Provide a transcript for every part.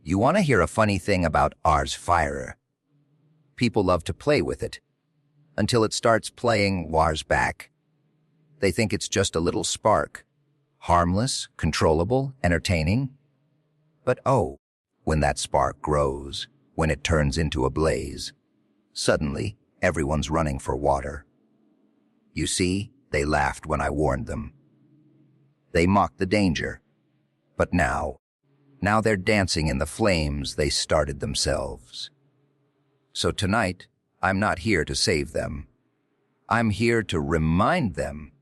You want to hear a funny thing about ours fire? People love to play with it until it starts playing wars back. They think it's just a little spark, harmless, controllable, entertaining. But oh, when that spark grows, when it turns into a blaze, suddenly everyone's running for water. You see, they laughed when I warned them. They mocked the danger. But now they're dancing in the flames they started themselves. So tonight, I'm not here to save them. I'm here to remind them.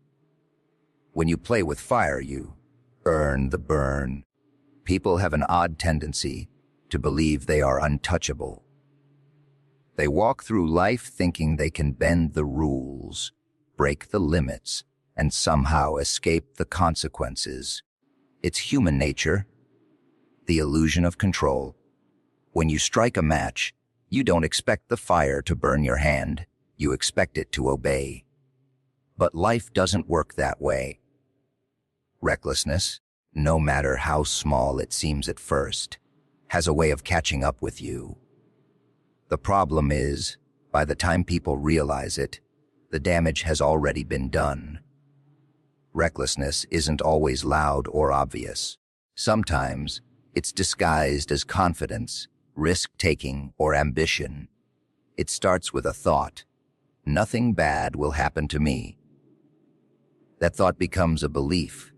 When you play with fire, you earn the burn. People have an odd tendency to believe they are untouchable. They walk through life thinking they can bend the rules, break the limits, and somehow escape the consequences. It's human nature, the illusion of control. When you strike a match, you don't expect the fire to burn your hand. You expect it to obey. But life doesn't work that way. Recklessness, no matter how small it seems at first, has a way of catching up with you. The problem is, by the time people realize it, the damage has already been done. Recklessness isn't always loud or obvious. Sometimes, it's disguised as confidence, risk-taking, or ambition. It starts with a thought. Nothing bad will happen to me. That thought becomes a belief,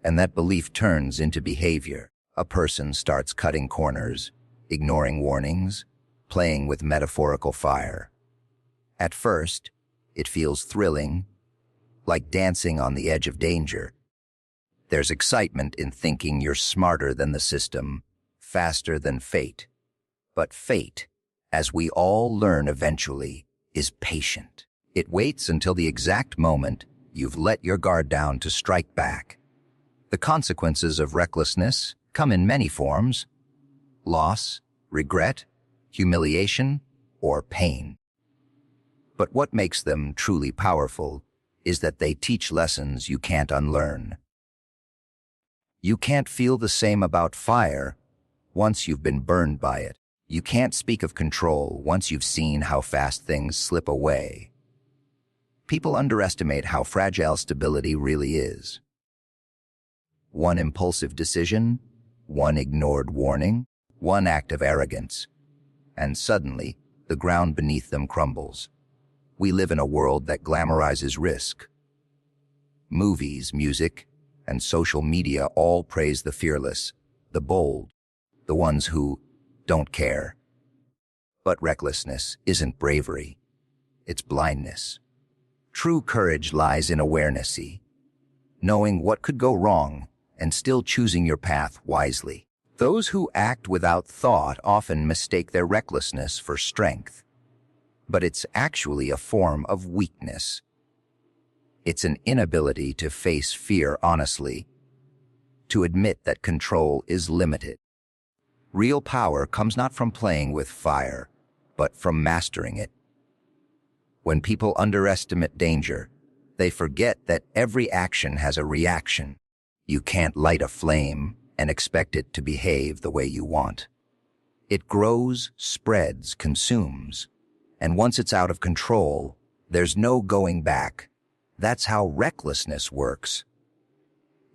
and that belief turns into behavior. A person starts cutting corners, ignoring warnings, playing with metaphorical fire. At first, it feels thrilling, like dancing on the edge of danger. There's excitement in thinking you're smarter than the system, faster than fate. But fate, as we all learn eventually, is patient. It waits until the exact moment you've let your guard down to strike back. The consequences of recklessness come in many forms: loss, regret, humiliation, or pain. But what makes them truly powerful is that they teach lessons you can't unlearn. You can't feel the same about fire once you've been burned by it. You can't speak of control once you've seen how fast things slip away. People underestimate how fragile stability really is. One impulsive decision, one ignored warning, one act of arrogance, and suddenly the ground beneath them crumbles. We live in a world that glamorizes risk. Movies, music, and social media all praise the fearless, the bold, the ones who don't care. But recklessness isn't bravery. It's blindness. True courage lies in awareness, knowing what could go wrong and still choosing your path wisely. Those who act without thought often mistake their recklessness for strength. But it's actually a form of weakness. It's an inability to face fear honestly, to admit that control is limited. Real power comes not from playing with fire, but from mastering it. When people underestimate danger, they forget that every action has a reaction. You can't light a flame and expect it to behave the way you want. It grows, spreads, consumes, and once it's out of control, there's no going back. That's how recklessness works.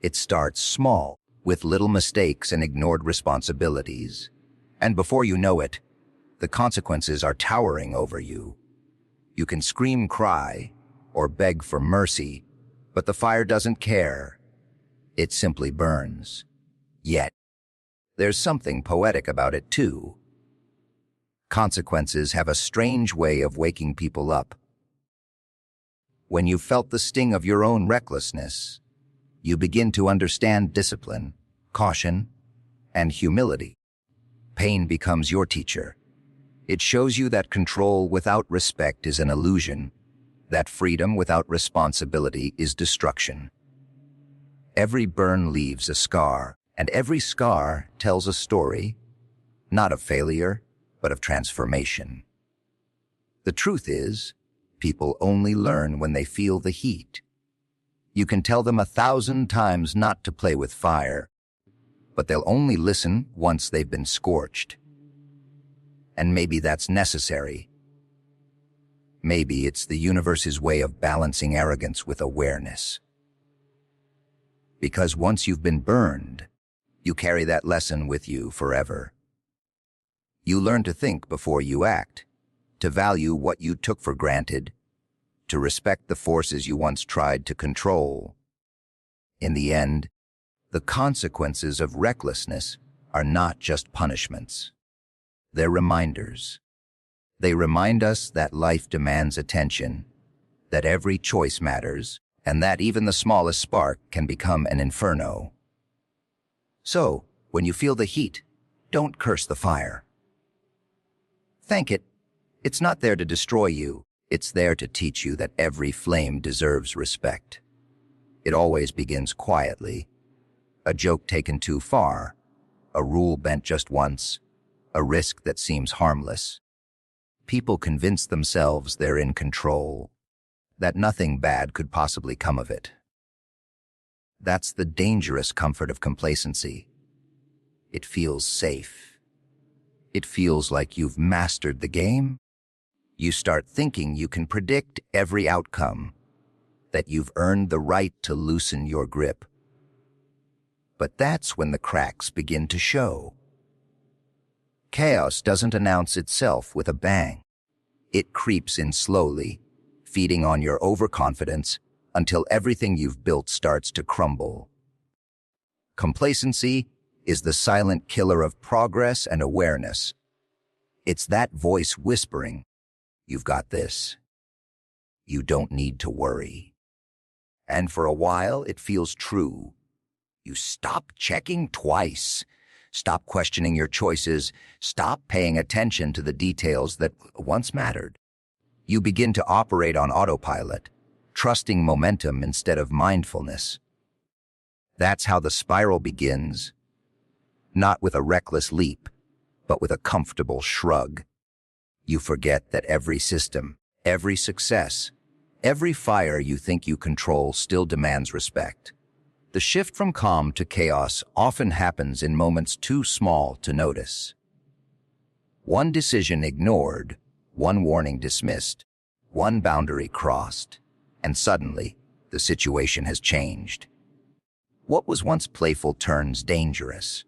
It starts small, with little mistakes and ignored responsibilities. And before you know it, the consequences are towering over you. You can scream, cry, or beg for mercy, but the fire doesn't care. It simply burns. Yet, there's something poetic about it too. Consequences have a strange way of waking people up. When you've felt the sting of your own recklessness, you begin to understand discipline, caution, and humility. Pain becomes your teacher. It shows you that control without respect is an illusion, that freedom without responsibility is destruction. Every burn leaves a scar, and every scar tells a story, not of failure, but of transformation. The truth is, people only learn when they feel the heat. You can tell them 1,000 times not to play with fire, but they'll only listen once they've been scorched. And maybe that's necessary. Maybe it's the universe's way of balancing arrogance with awareness. Because once you've been burned, you carry that lesson with you forever. You learn to think before you act, to value what you took for granted, to respect the forces you once tried to control. In the end, the consequences of recklessness are not just punishments. They're reminders. They remind us that life demands attention, that every choice matters, and that even the smallest spark can become an inferno. So, when you feel the heat, don't curse the fire. Thank it. It's not there to destroy you. It's there to teach you that every flame deserves respect. It always begins quietly. A joke taken too far, a rule bent just once, a risk that seems harmless. People convince themselves they're in control, that nothing bad could possibly come of it. That's the dangerous comfort of complacency. It feels safe. It feels like you've mastered the game. You start thinking you can predict every outcome, that you've earned the right to loosen your grip. But that's when the cracks begin to show. Chaos doesn't announce itself with a bang. It creeps in slowly, feeding on your overconfidence until everything you've built starts to crumble. Complacency is the silent killer of progress and awareness. It's that voice whispering, "You've got this. You don't need to worry." And for a while, it feels true. You stop checking twice. Stop questioning your choices. Stop paying attention to the details that once mattered. You begin to operate on autopilot, trusting momentum instead of mindfulness. That's how the spiral begins, not with a reckless leap, but with a comfortable shrug. You forget that every system, every success, every fire you think you control still demands respect. The shift from calm to chaos often happens in moments too small to notice. One decision ignored, one warning dismissed, one boundary crossed, and suddenly the situation has changed. What was once playful turns dangerous.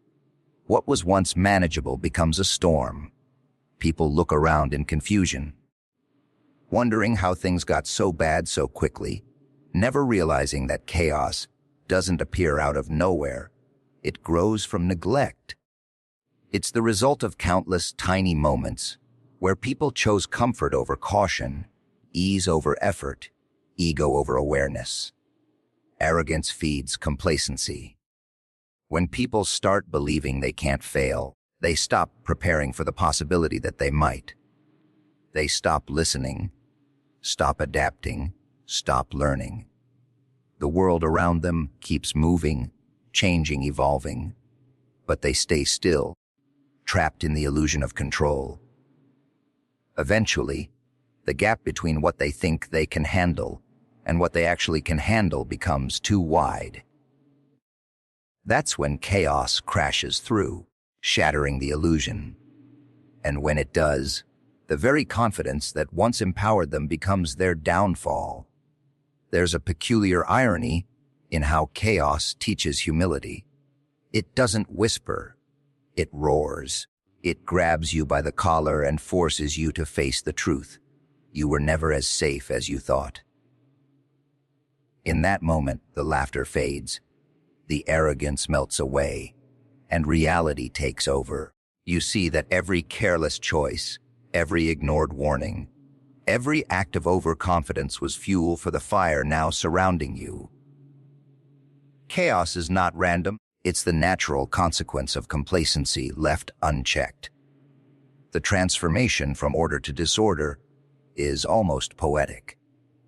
What was once manageable becomes a storm. People look around in confusion, wondering how things got so bad so quickly, never realizing that chaos doesn't appear out of nowhere. It grows from neglect. It's the result of countless tiny moments where people chose comfort over caution, ease over effort, ego over awareness. Arrogance feeds complacency. When people start believing they can't fail, they stop preparing for the possibility that they might. They stop listening, stop adapting, stop learning. The world around them keeps moving, changing, evolving, but they stay still, trapped in the illusion of control. Eventually, the gap between what they think they can handle and what they actually can handle becomes too wide. That's when chaos crashes through, shattering the illusion. And when it does, the very confidence that once empowered them becomes their downfall. There's a peculiar irony in how chaos teaches humility. It doesn't whisper, it roars. It grabs you by the collar and forces you to face the truth. You were never as safe as you thought. In that moment, the laughter fades, the arrogance melts away, and reality takes over. You see that every careless choice, every ignored warning, every act of overconfidence was fuel for the fire now surrounding you. Chaos is not random. It's the natural consequence of complacency left unchecked. The transformation from order to disorder is almost poetic.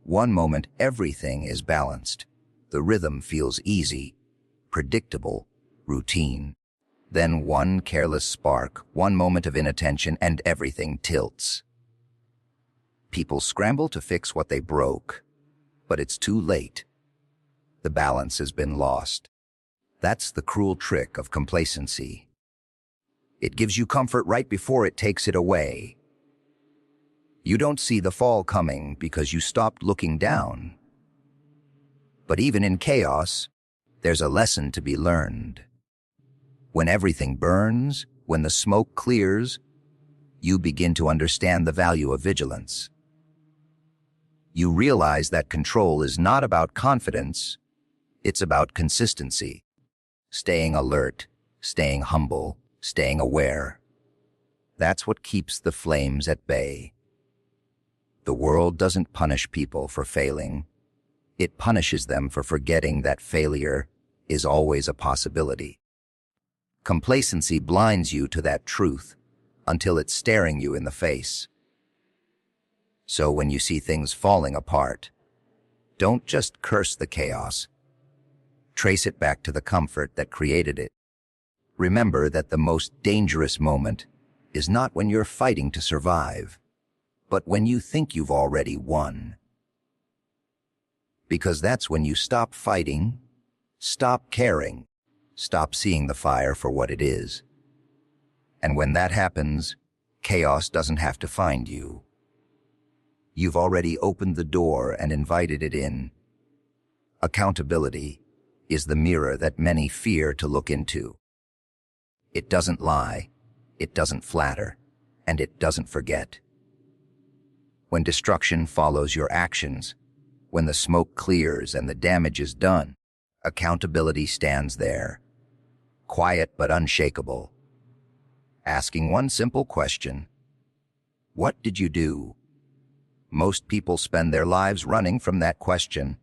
One moment, everything is balanced. The rhythm feels easy, predictable, routine. Then one careless spark, one moment of inattention, and everything tilts. People scramble to fix what they broke, but it's too late. The balance has been lost. That's the cruel trick of complacency. It gives you comfort right before it takes it away. You don't see the fall coming because you stopped looking down. But even in chaos, there's a lesson to be learned. When everything burns, when the smoke clears, you begin to understand the value of vigilance. You realize that control is not about confidence, it's about consistency. Staying alert, staying humble, staying aware. That's what keeps the flames at bay. The world doesn't punish people for failing. It punishes them for forgetting that failure is always a possibility. Complacency blinds you to that truth until it's staring you in the face. So when you see things falling apart, don't just curse the chaos. Trace it back to the comfort that created it. Remember that the most dangerous moment is not when you're fighting to survive, but when you think you've already won. Because that's when you stop fighting, stop caring, stop seeing the fire for what it is. And when that happens, chaos doesn't have to find you. You've already opened the door and invited it in. Accountability is the mirror that many fear to look into. It doesn't lie, it doesn't flatter, and it doesn't forget. When destruction follows your actions, when the smoke clears and the damage is done, accountability stands there, quiet but unshakable, asking one simple question: what did you do? Most people spend their lives running from that question,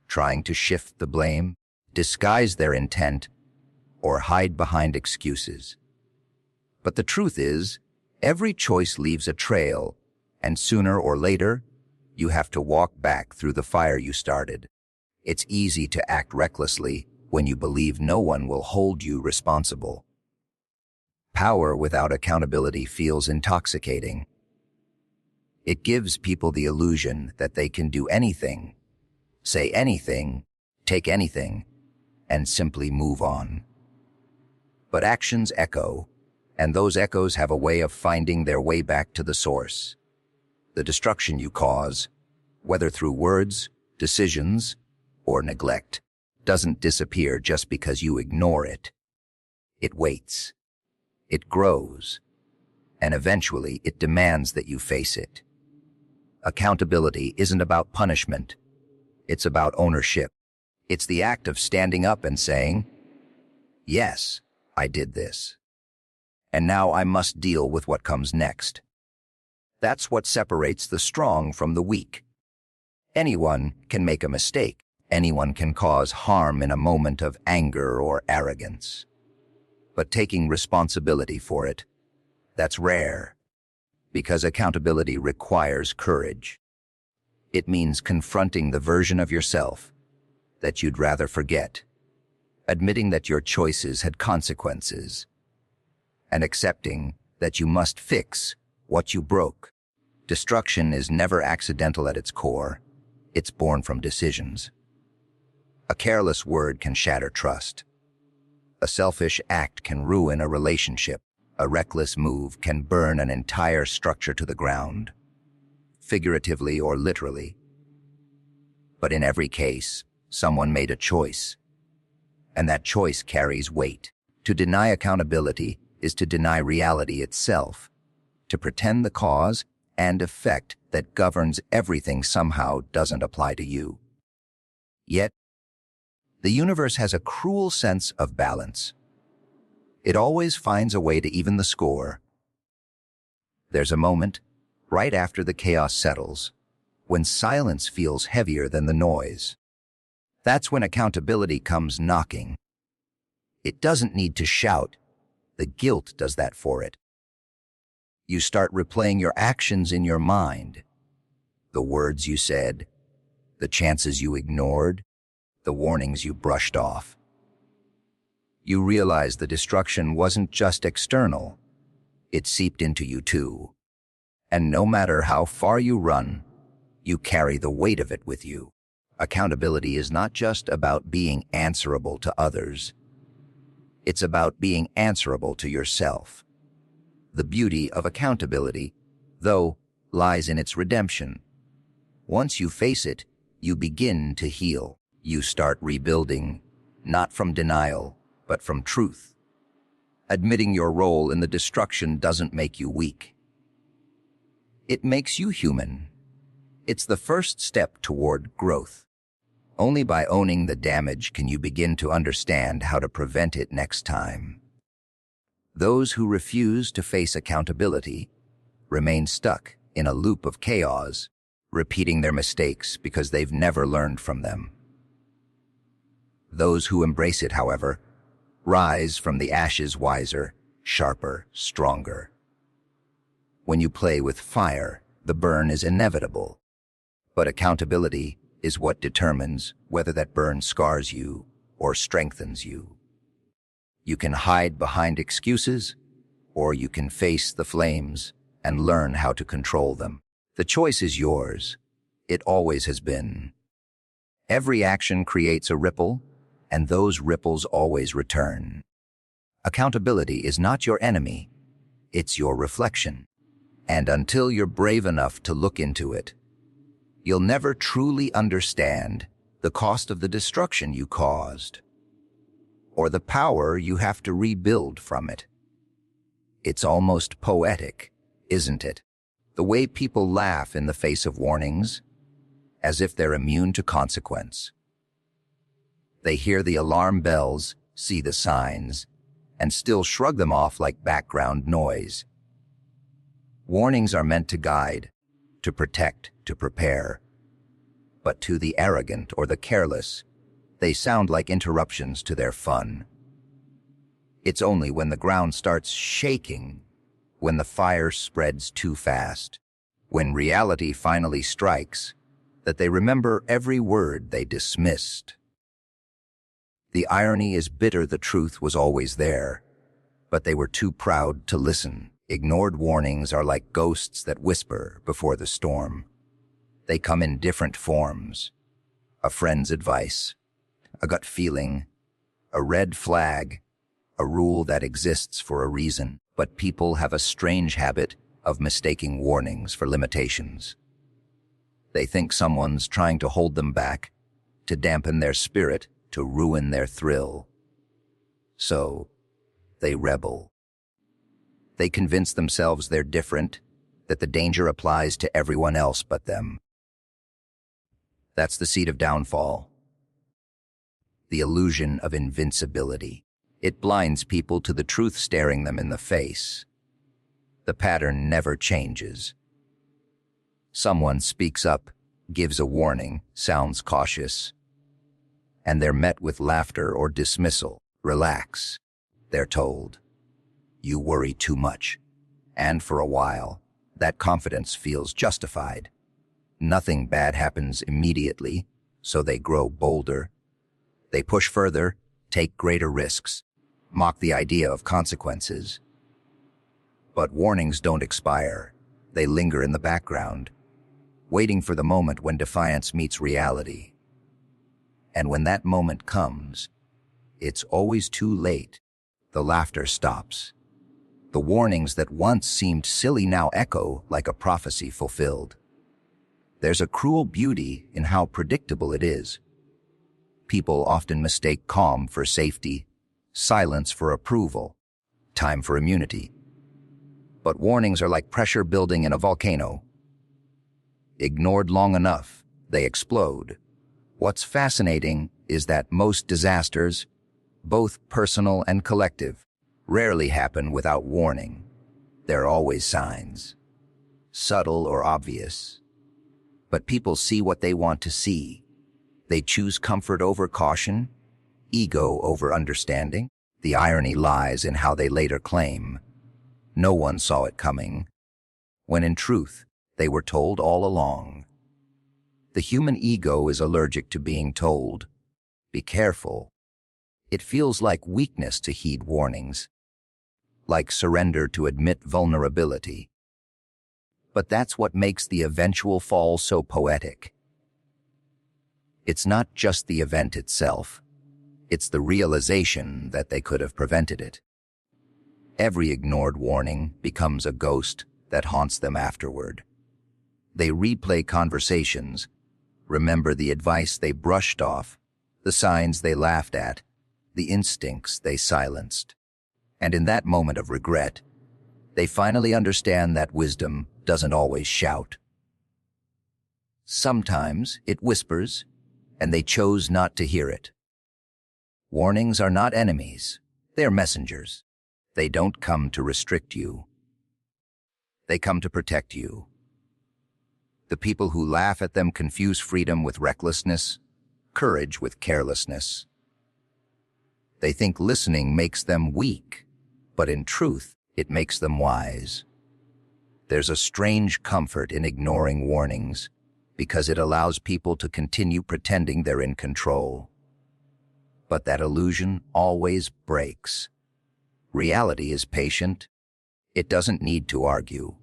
trying to shift the blame, disguise their intent, or hide behind excuses. But the truth is, every choice leaves a trail, and sooner or later, you have to walk back through the fire you started. It's easy to act recklessly when you believe no one will hold you responsible. Power without accountability feels intoxicating. It gives people the illusion that they can do anything, say anything, take anything, and simply move on. But actions echo, and those echoes have a way of finding their way back to the source. The destruction you cause, whether through words, decisions, or neglect, doesn't disappear just because you ignore it. It waits. It grows. And eventually it demands that you face it. Accountability isn't about punishment. It's about ownership. It's the act of standing up and saying, yes, I did this. And now I must deal with what comes next. That's what separates the strong from the weak. Anyone can make a mistake. Anyone can cause harm in a moment of anger or arrogance. But taking responsibility for it, that's rare. Because accountability requires courage. It means confronting the version of yourself that you'd rather forget, admitting that your choices had consequences, and accepting that you must fix what you broke. Destruction is never accidental at its core. It's born from decisions. A careless word can shatter trust. A selfish act can ruin a relationship. A reckless move can burn an entire structure to the ground, figuratively or literally. But in every case, someone made a choice, and that choice carries weight. To deny accountability is to deny reality itself, to pretend the cause and effect that governs everything somehow doesn't apply to you. Yet, the universe has a cruel sense of balance. It always finds a way to even the score. There's a moment, right after the chaos settles, when silence feels heavier than the noise. That's when accountability comes knocking. It doesn't need to shout. The guilt does that for it. You start replaying your actions in your mind. The words you said, the chances you ignored, the warnings you brushed off. You realize the destruction wasn't just external. It seeped into you too. And no matter how far you run, you carry the weight of it with you. Accountability is not just about being answerable to others. It's about being answerable to yourself. The beauty of accountability, though, lies in its redemption. Once you face it, you begin to heal. You start rebuilding, not from denial, but from truth. Admitting your role in the destruction doesn't make you weak. It makes you human. It's the first step toward growth. Only by owning the damage can you begin to understand how to prevent it next time. Those who refuse to face accountability remain stuck in a loop of chaos, repeating their mistakes because they've never learned from them. Those who embrace it, however, rise from the ashes wiser, sharper, stronger. When you play with fire, the burn is inevitable. But accountability is what determines whether that burn scars you or strengthens you. You can hide behind excuses, or you can face the flames and learn how to control them. The choice is yours. It always has been. Every action creates a ripple, and those ripples always return. Accountability is not your enemy, it's your reflection. And until you're brave enough to look into it, you'll never truly understand the cost of the destruction you caused, or the power you have to rebuild from it. It's almost poetic, isn't it? The way people laugh in the face of warnings, as if they're immune to consequence. They hear the alarm bells, see the signs, and still shrug them off like background noise. Warnings are meant to guide, to protect, to prepare. But to the arrogant or the careless, they sound like interruptions to their fun. It's only when the ground starts shaking, when the fire spreads too fast, when reality finally strikes, that they remember every word they dismissed. The irony is bitter. The truth was always there, but they were too proud to listen. Ignored warnings are like ghosts that whisper before the storm. They come in different forms: a friend's advice, a gut feeling, a red flag, a rule that exists for a reason. But people have a strange habit of mistaking warnings for limitations. They think someone's trying to hold them back, to dampen their spirit, to ruin their thrill. So, they rebel. They convince themselves they're different, that the danger applies to everyone else but them. That's the seed of downfall. The illusion of invincibility. It blinds people to the truth staring them in the face. The pattern never changes. Someone speaks up, gives a warning, sounds cautious, and they're met with laughter or dismissal. Relax, they're told. You worry too much. And for a while, that confidence feels justified. Nothing bad happens immediately, so they grow bolder. They push further, take greater risks, mock the idea of consequences. But warnings don't expire. They linger in the background, waiting for the moment when defiance meets reality. And when that moment comes, it's always too late. The laughter stops. The warnings that once seemed silly now echo like a prophecy fulfilled. There's a cruel beauty in how predictable it is. People often mistake calm for safety, silence for approval, time for immunity. But warnings are like pressure building in a volcano. Ignored long enough, they explode. What's fascinating is that most disasters, both personal and collective, rarely happen without warning. There are always signs, subtle or obvious. But people see what they want to see. They choose comfort over caution, ego over understanding. The irony lies in how they later claim no one saw it coming, when in truth, they were told all along. The human ego is allergic to being told, "Be careful." It feels like weakness to heed warnings, like surrender to admit vulnerability. But that's what makes the eventual fall so poetic. It's not just the event itself. It's the realization that they could have prevented it. Every ignored warning becomes a ghost that haunts them afterward. They replay conversations, remember the advice they brushed off, the signs they laughed at, the instincts they silenced. And in that moment of regret, they finally understand that wisdom doesn't always shout. Sometimes it whispers, and they chose not to hear it. Warnings are not enemies, they're messengers. They don't come to restrict you. They come to protect you. The people who laugh at them confuse freedom with recklessness, courage with carelessness. They think listening makes them weak, but in truth, it makes them wise. There's a strange comfort in ignoring warnings because it allows people to continue pretending they're in control. But that illusion always breaks. Reality is patient. It doesn't need to argue.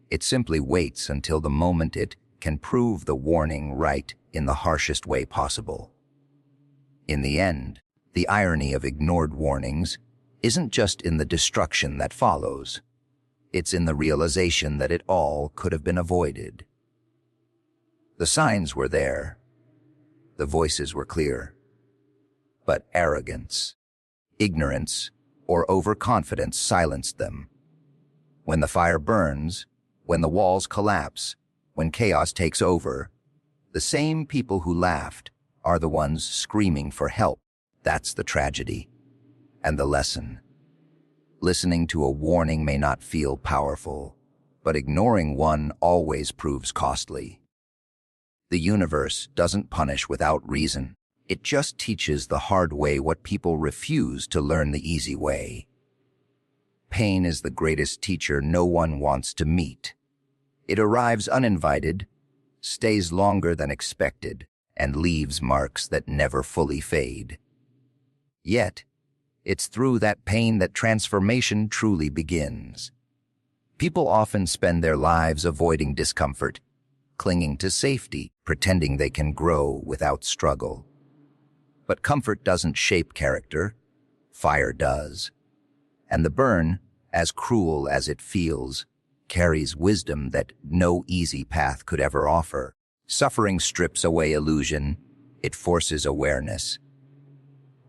It simply waits until the moment it can prove the warning right in the harshest way possible. In the end, the irony of ignored warnings isn't just in the destruction that follows. It's in the realization that it all could have been avoided. The signs were there. The voices were clear. But arrogance, ignorance, or overconfidence silenced them. When the fire burns, when the walls collapse, when chaos takes over, the same people who laughed are the ones screaming for help. That's the tragedy. And the lesson. Listening to a warning may not feel powerful, but ignoring one always proves costly. The universe doesn't punish without reason. It just teaches the hard way what people refuse to learn the easy way. Pain is the greatest teacher no one wants to meet. It arrives uninvited, stays longer than expected, and leaves marks that never fully fade. Yet, it's through that pain that transformation truly begins. People often spend their lives avoiding discomfort, clinging to safety, pretending they can grow without struggle. But comfort doesn't shape character, fire does. And the burn, as cruel as it feels, carries wisdom that no easy path could ever offer. Suffering strips away illusion, it forces awareness.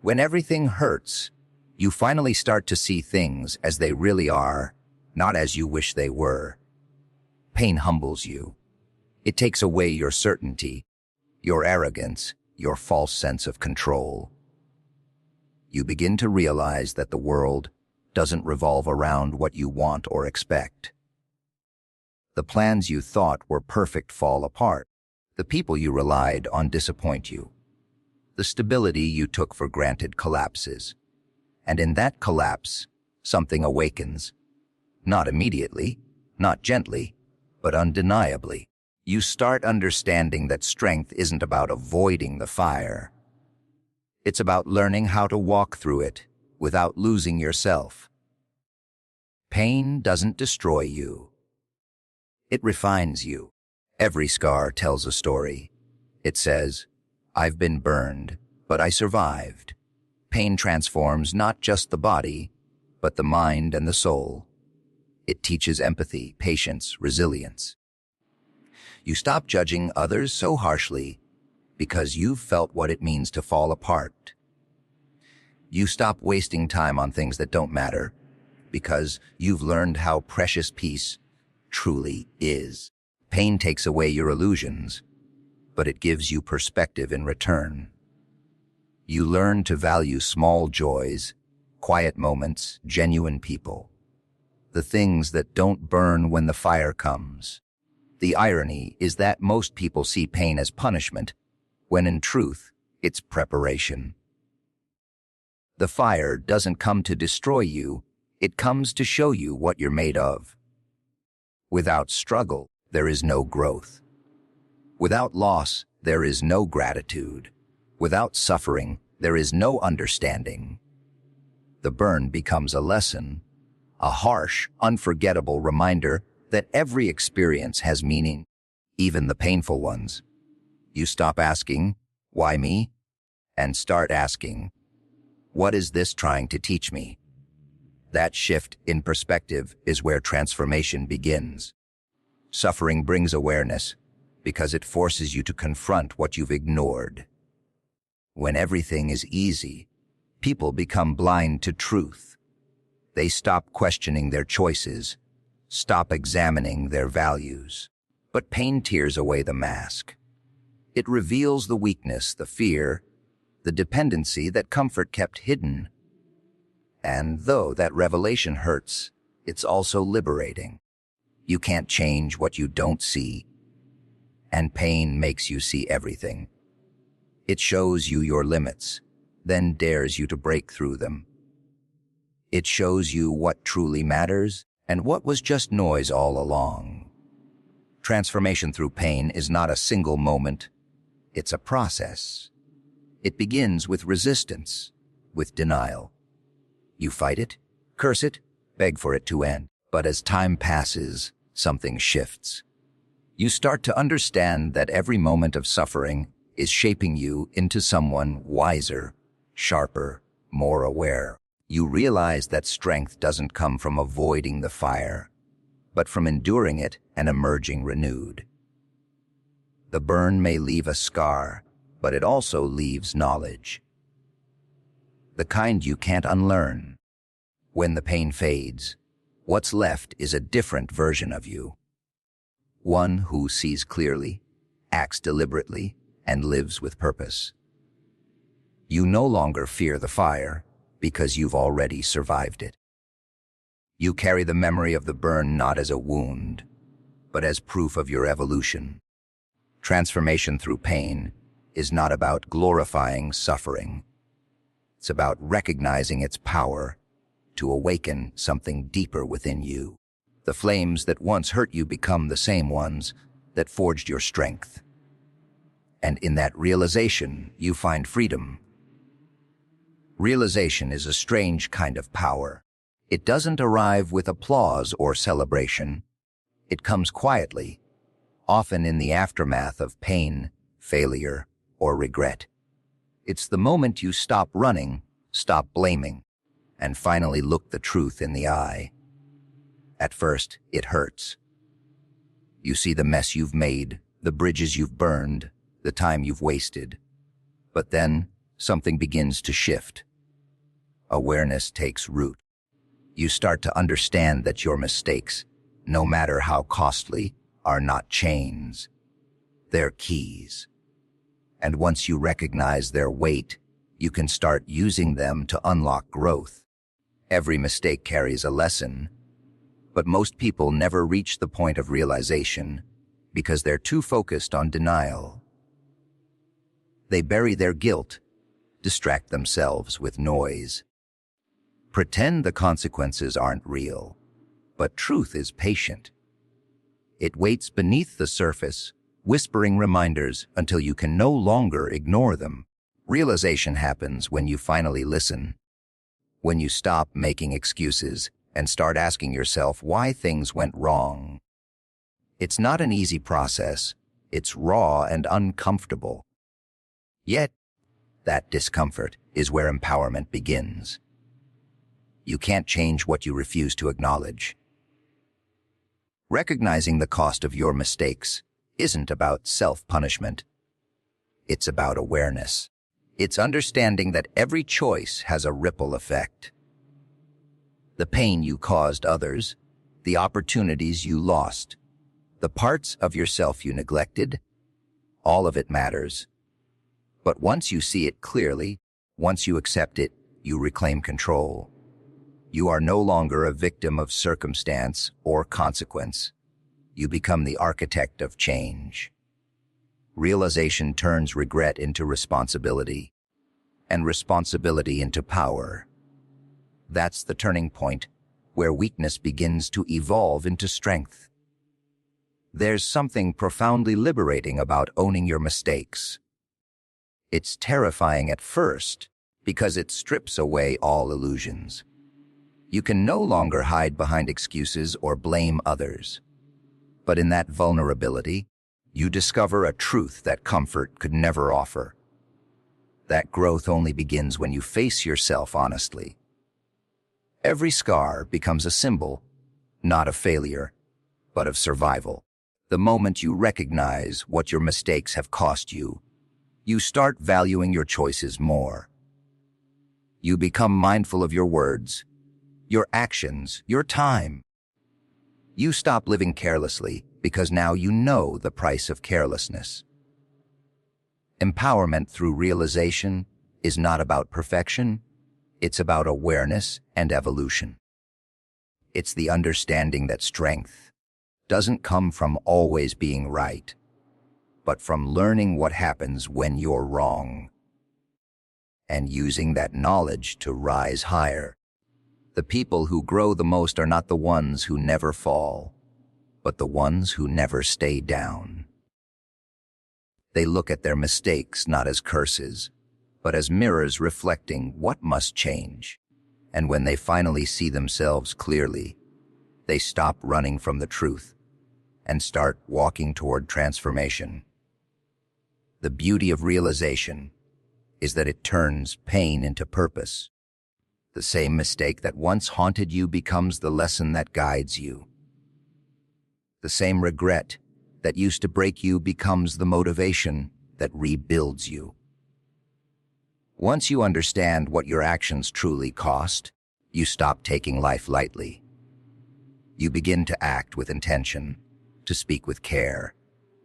When everything hurts, you finally start to see things as they really are, not as you wish they were. Pain humbles you. It takes away your certainty, your arrogance, your false sense of control. You begin to realize that the world doesn't revolve around what you want or expect. The plans you thought were perfect fall apart. The people you relied on disappoint you. The stability you took for granted collapses. And in that collapse, something awakens. Not immediately, not gently, but undeniably. You start understanding that strength isn't about avoiding the fire. It's about learning how to walk through it without losing yourself. Pain doesn't destroy you. It refines you. Every scar tells a story. It says, "I've been burned, but I survived." Pain transforms not just the body, but the mind and the soul. It teaches empathy, patience, resilience. You stop judging others so harshly because you've felt what it means to fall apart. You stop wasting time on things that don't matter because you've learned how precious peace truly is. Pain takes away your illusions, but it gives you perspective in return. You learn to value small joys, quiet moments, genuine people. The things that don't burn when the fire comes. The irony is that most people see pain as punishment, when in truth, it's preparation. The fire doesn't come to destroy you, it comes to show you what you're made of. Without struggle, there is no growth. Without loss, there is no gratitude. Without suffering, there is no understanding. The burn becomes a lesson, a harsh, unforgettable reminder that every experience has meaning, even the painful ones. You stop asking, "Why me?" and start asking, What is this trying to teach me? That shift in perspective is where transformation begins. Suffering brings awareness because it forces you to confront what you've ignored. When everything is easy, people become blind to truth. They stop questioning their choices, stop examining their values. But pain tears away the mask. It reveals the weakness, the fear, the dependency that comfort kept hidden. And though that revelation hurts, it's also liberating. You can't change what you don't see, and pain makes you see everything. It shows you your limits, then dares you to break through them. It shows you what truly matters and what was just noise all along. Transformation through pain is not a single moment. It's a process. It begins with resistance, with denial. You fight it, curse it, beg for it to end. But as time passes, something shifts. You start to understand that every moment of suffering is shaping you into someone wiser, sharper, more aware. You realize that strength doesn't come from avoiding the fire, but from enduring it and emerging renewed. The burn may leave a scar, but it also leaves knowledge. The kind you can't unlearn. When the pain fades, what's left is a different version of you. One who sees clearly, acts deliberately, and lives with purpose. You no longer fear the fire because you've already survived it. You carry the memory of the burn not as a wound, but as proof of your evolution. Transformation through pain is not about glorifying suffering. It's about recognizing its power to awaken something deeper within you. The flames that once hurt you become the same ones that forged your strength. And in that realization, you find freedom. Realization is a strange kind of power. It doesn't arrive with applause or celebration. It comes quietly, often in the aftermath of pain, failure, or regret. It's the moment you stop running, stop blaming, and finally look the truth in the eye. At first, it hurts. You see the mess you've made, the bridges you've burned, the time you've wasted. But then, something begins to shift. Awareness takes root. You start to understand that your mistakes, no matter how costly, are not chains. They're keys. And once you recognize their weight, you can start using them to unlock growth. Every mistake carries a lesson, but most people never reach the point of realization because they're too focused on denial. They bury their guilt, distract themselves with noise, pretend the consequences aren't real, but truth is patient. It waits beneath the surface, whispering reminders until you can no longer ignore them. Realization happens when you finally listen, when you stop making excuses and start asking yourself why things went wrong. It's not an easy process. It's raw and uncomfortable. Yet, that discomfort is where empowerment begins. You can't change what you refuse to acknowledge. Recognizing the cost of your mistakes isn't about self-punishment. It's about awareness. It's understanding that every choice has a ripple effect. The pain you caused others, the opportunities you lost, the parts of yourself you neglected, all of it matters. But once you see it clearly, once you accept it, you reclaim control. You are no longer a victim of circumstance or consequence. You become the architect of change. Realization turns regret into responsibility, and responsibility into power. That's the turning point where weakness begins to evolve into strength. There's something profoundly liberating about owning your mistakes. It's terrifying at first because it strips away all illusions. You can no longer hide behind excuses or blame others. But in that vulnerability, you discover a truth that comfort could never offer. That growth only begins when you face yourself honestly. Every scar becomes a symbol, not of failure, but of survival. The moment you recognize what your mistakes have cost you, you start valuing your choices more. You become mindful of your words, your actions, your time. You stop living carelessly because now you know the price of carelessness. Empowerment through realization is not about perfection, it's about awareness and evolution. It's the understanding that strength doesn't come from always being right, but from learning what happens when you're wrong and using that knowledge to rise higher. The people who grow the most are not the ones who never fall, but the ones who never stay down. They look at their mistakes not as curses, but as mirrors reflecting what must change. And when they finally see themselves clearly, they stop running from the truth and start walking toward transformation. The beauty of realization is that it turns pain into purpose. The same mistake that once haunted you becomes the lesson that guides you. The same regret that used to break you becomes the motivation that rebuilds you. Once you understand what your actions truly cost, you stop taking life lightly. You begin to act with intention, to speak with care,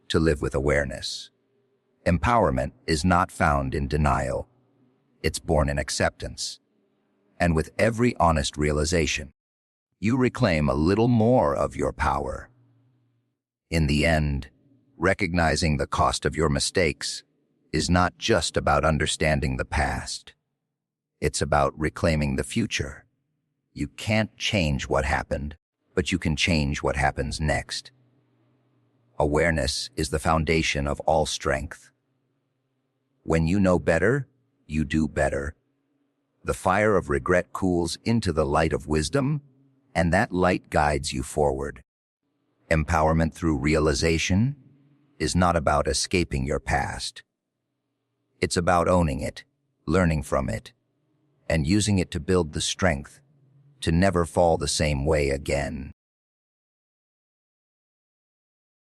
to live with awareness. Empowerment is not found in denial. It's born in acceptance. And with every honest realization, you reclaim a little more of your power. In the end, recognizing the cost of your mistakes is not just about understanding the past. It's about reclaiming the future. You can't change what happened, but you can change what happens next. Awareness is the foundation of all strength. When you know better, you do better. The fire of regret cools into the light of wisdom, and that light guides you forward. Empowerment through realization is not about escaping your past. It's about owning it, learning from it, and using it to build the strength to never fall the same way again.